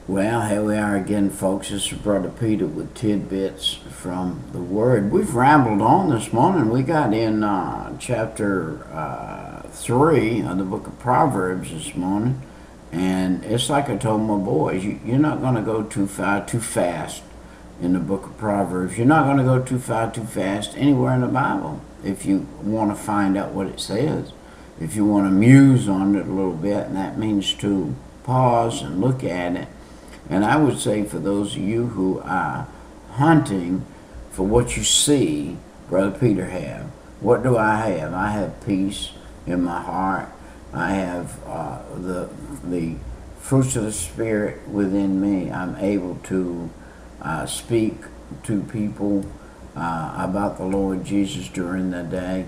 Well, here we are again, folks. This is Brother Peter with tidbits from the Word. We've rambled on this morning. We got in chapter 3 of the book of Proverbs this morning. And it's like I told my boys, you're not going to go too far too fast in the book of Proverbs. You're not going to go too far too fast anywhere in the Bible if you want to find out what it says. If you want to muse on it a little bit, and that means to pause and look at it. And I would say for those of you who are hunting for what you see, Brother Peter have. What do I have? I have peace in my heart. I have the fruits of the Spirit within me. I'm able to speak to people about the Lord Jesus during the day.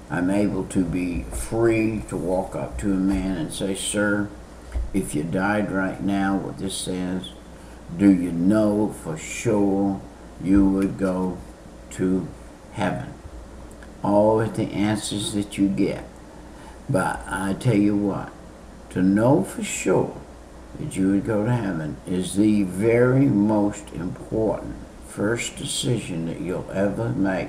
I'm able to be free to walk up to a man and say, "Sir, if you died right now," what this says, "do you know for sure you would go to heaven?" All the answers that you get. But I tell you what, to know for sure that you would go to heaven is the very most important first decision that you'll ever make.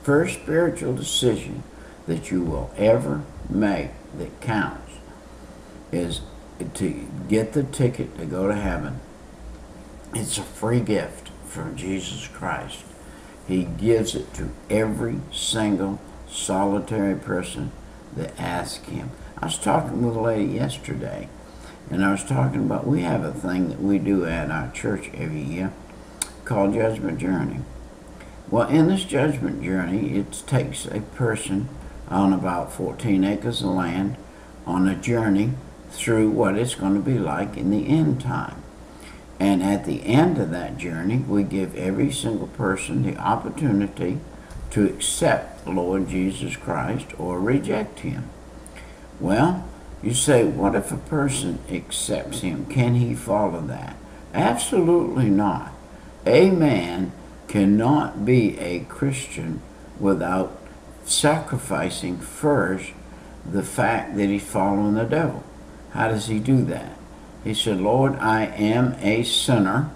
First spiritual decision that you will ever make that counts is to get the ticket to go to heaven. It's a free gift from Jesus Christ. He gives it to every single solitary person that asks him. I was talking with a lady yesterday, and I was talking about, we have a thing that we do at our church every year called Judgment Journey. Well, in this Judgment Journey, it takes a person on about 14 acres of land on a journey through what it's going to be like in the end time. And at the end of that journey, we give every single person the opportunity to accept the Lord Jesus Christ or reject him. Well, you say, what if a person accepts him? Can he follow that? Absolutely not. A man cannot be a Christian without sacrificing first the fact that he's following the devil. How does he do that? He said, "Lord, I am a sinner.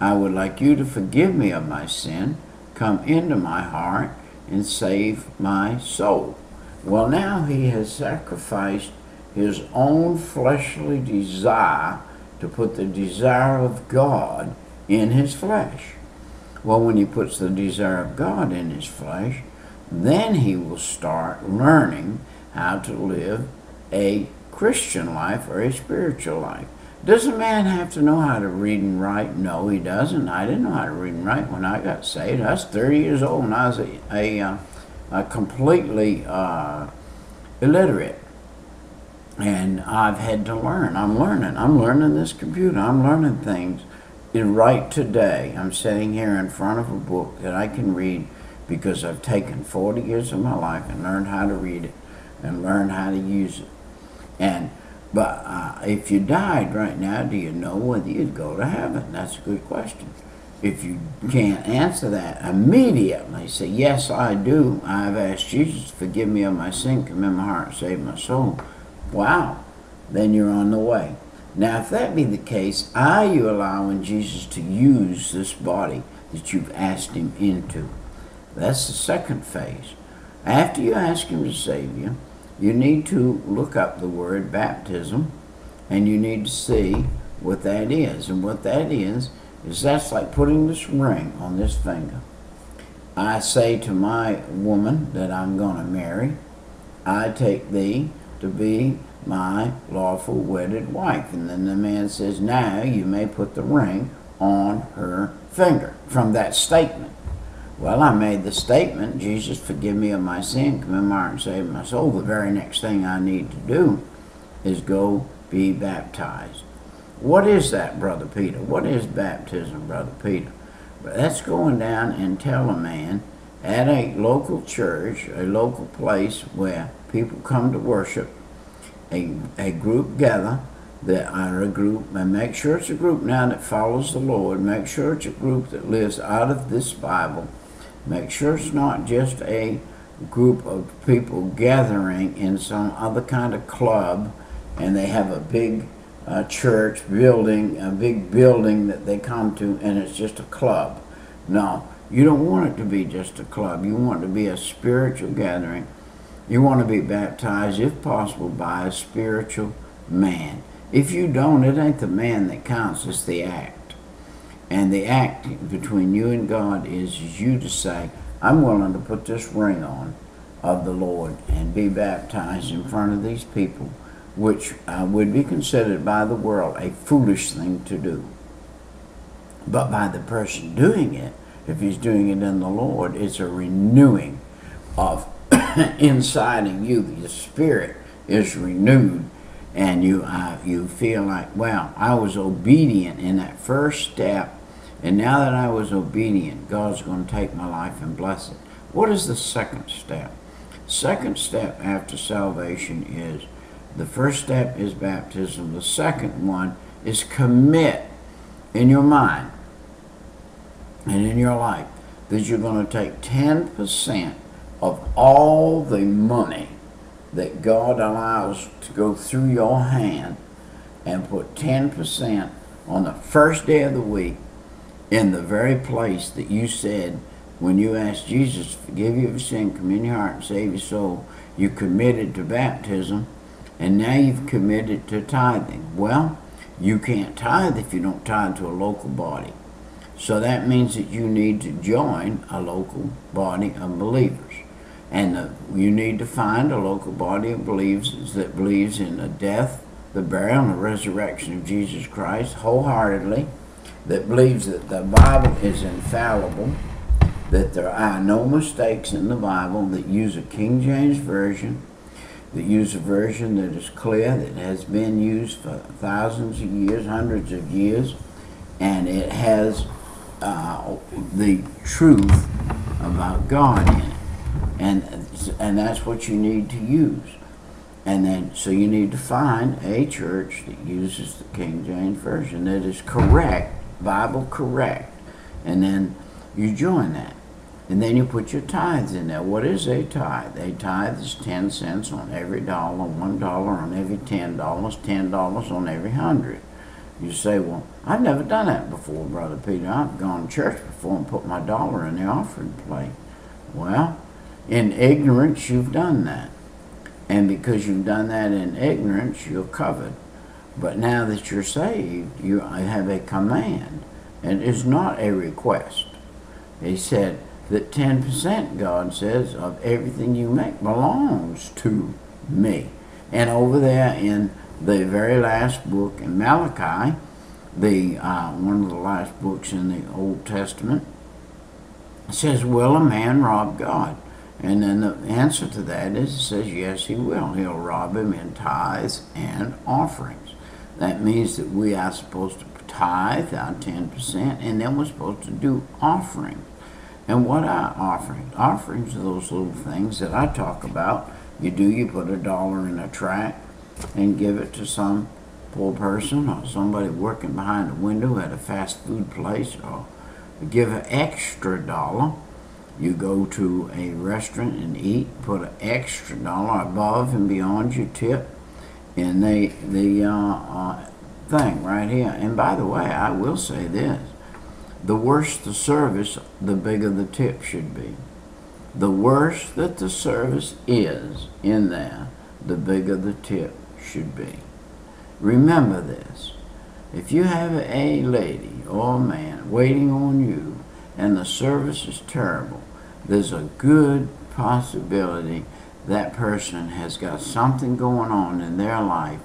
I would like you to forgive me of my sin, come into my heart, and save my soul." Well, now he has sacrificed his own fleshly desire to put the desire of God in his flesh. Well, when he puts the desire of God in his flesh, then he will start learning how to live a Christian life or a spiritual life. Does a man have to know how to read and write? No, he doesn't. I didn't know how to read and write when I got saved. I was 30 years old and I was a completely illiterate. And I've had to learn. I'm learning this computer. I'm learning things. Right today, I'm sitting here in front of a book that I can read because I've taken 40 years of my life and learned how to read it and learned how to use it. But if you died right now, do you know whether you'd go to heaven? That's a good question. If you can't answer that immediately, say, "Yes, I do. I've asked Jesus to forgive me of my sin, come in my heart, save my soul." Wow, then you're on the way. Now, if that be the case, are you allowing Jesus to use this body that you've asked him into? That's the second phase. After you ask him to save you, you need to look up the word baptism, and you need to see what that is. And what that is that's like putting this ring on this finger. I say to my woman that I'm going to marry, "I take thee to be my lawful wedded wife." And then the man says, "Now you may put the ring on her finger." From that statement. Well, I made the statement, "Jesus, forgive me of my sin, come in my heart and save my soul." The very next thing I need to do is go be baptized. What is that, Brother Peter? What is baptism, Brother Peter? That's going down and tell a man at a local church, a local place where people come to worship, a group gather, that are a group, and make sure it's a group now that follows the Lord, make sure it's a group that lives out of this Bible, make sure it's not just a group of people gathering in some other kind of club, and they have a big church building, a big building that they come to, and it's just a club. No, you don't want it to be just a club. You want it to be a spiritual gathering. You want to be baptized, if possible, by a spiritual man. If you don't, it ain't the man that counts, it's the act. And the act between you and God is you to say, I'm willing to put this ring on of the Lord and be baptized in front of these people, which would be considered by the world a foolish thing to do. But by the person doing it, if he's doing it in the Lord, it's a renewing of inside of you. Your spirit is renewed, and you feel like, well, I was obedient in that first step, and now that I was obedient, God's going to take my life and bless it. What is the second step? Second step after salvation is, the first step is baptism. The second one is commit in your mind and in your life that you're going to take 10% of all the money that God allows to go through your hand and put 10% on the first day of the week in the very place that you said when you asked Jesus to forgive you of your sin, come in your heart and save your soul. You committed to baptism, and now you've committed to tithing. Well, you can't tithe if you don't tithe to a local body. So that means that you need to join a local body of believers. And you need to find a local body of believers that believes in the death, the burial, and the resurrection of Jesus Christ wholeheartedly, that believes that the Bible is infallible, that there are no mistakes in the Bible, that use a King James Version, that use a version that is clear, that has been used for thousands of years, hundreds of years, and it has the truth about God in it. And that's what you need to use. And then, so you need to find a church that uses the King James Version, that is correct, Bible correct. And then you join that. And then you put your tithes in there. What is a tithe? A tithe is 10 cents on every dollar, $1 on every $10, $10 on every 100. You say, well, I've never done that before, Brother Peter. I've gone to church before and put my dollar in the offering plate. Well, in ignorance, you've done that. And because you've done that in ignorance, you're covered. But now that you're saved, you have a command. And it's not a request. He said that 10%, God says, of everything you make belongs to me. And over there in the very last book in Malachi, one of the last books in the Old Testament, says, will a man rob God? And then the answer to that is, it says, yes, he will. He'll rob him in tithes and offerings. That means that we are supposed to tithe our 10%, and then we're supposed to do offerings. And what are offerings? Offerings are those little things that I talk about. You put $1 in a tract and give it to some poor person or somebody working behind a window at a fast food place, or give an extra $1. You go to a restaurant and eat, put an extra $1 above and beyond your tip in the thing right here. And by the way, I will say this. The worse the service, the bigger the tip should be. The worse that the service is in there, the bigger the tip should be. Remember this. If you have a lady or a man waiting on you and the service is terrible, there's a good possibility that person has got something going on in their life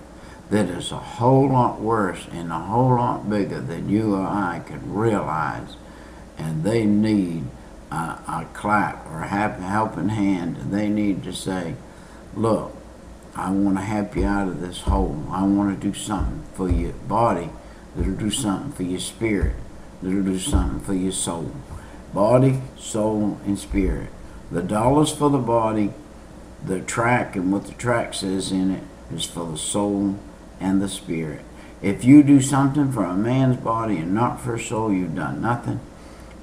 that is a whole lot worse and a whole lot bigger than you or I can realize, and they need a clap or a helping hand. They need to say, look, I want to help you out of this hole. I want to do something for your body that'll do something for your spirit, that'll do something for your soul. Body, soul, and spirit. The $1's for the body. The tract and what the tract says in it is for the soul and the spirit. If you do something for a man's body and not for his soul, you've done nothing.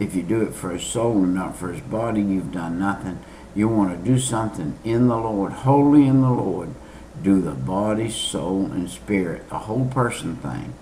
If you do it for his soul and not for his body, you've done nothing. You want to do something in the Lord, wholly in the Lord. do the body, soul, and spirit, the whole person thing.